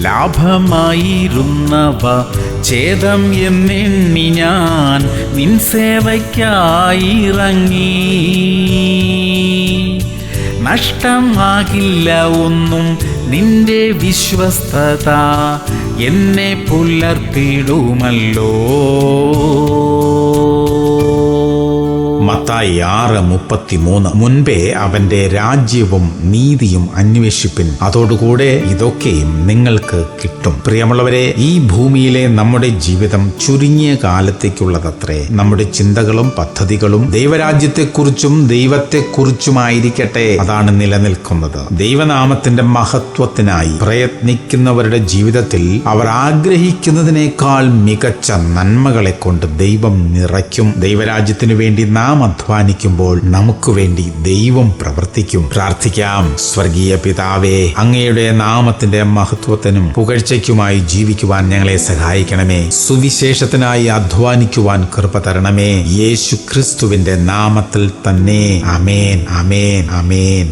ലാഭമായിരുന്നവ ഛേദം എന്നെണ്ണി ഞാൻ നിൻ സേവയ്ക്കായി ഇറങ്ങി. നഷ്ടമാകില്ല ഒന്നും നിന്റെ വിശ്വസ്തത എന്നെ പുലർത്തിടുമല്ലോ. മത്തായി 6:33. മുൻപേ അവന്റെ രാജ്യവും നീതിയും അന്വേഷിപ്പിൻ, അതോടുകൂടെ ഇതൊക്കെയും നിങ്ങൾക്ക് കിട്ടും. പ്രിയമുള്ളവരെ, ഈ ഭൂമിയിലെ നമ്മുടെ ജീവിതം ചുരുങ്ങിയ കാലത്തേക്കുള്ളതത്രേ. നമ്മുടെ ചിന്തകളും പദ്ധതികളും ദൈവരാജ്യത്തെക്കുറിച്ചും ദൈവത്തെക്കുറിച്ചുമായിരിക്കട്ടെ. അതാണ് നിലനിൽക്കുന്നത്. ദൈവനാമത്തിന്റെ മഹത്വത്തിനായി പ്രയത്നിക്കുന്നവരുടെ ജീവിതത്തിൽ അവർ ആഗ്രഹിക്കുന്നതിനേക്കാൾ മികച്ച നന്മകളെ കൊണ്ട് ദൈവം നിറയ്ക്കും. ദൈവരാജ്യത്തിനു വേണ്ടി നാം അധ്വാനിക്കുമ്പോൾ നമുക്ക് വേണ്ടി ദൈവം പ്രവർത്തിക്കും. പ്രാർത്ഥിക്കാം. സ്വർഗീയ പിതാവേ, അങ്ങയുടെ നാമത്തിന്റെ മഹത്വത്തിനും പുകഴ്ചയ്ക്കുമായി ജീവിക്കുവാൻ ഞങ്ങളെ സഹായിക്കണമേ. സുവിശേഷത്തിനായി അധ്വാനിക്കുവാൻ കൃപ തരണമേ. യേശു ക്രിസ്തുവിന്റെ നാമത്തിൽ തന്നെ. ആമേൻ, ആമേൻ, ആമേൻ.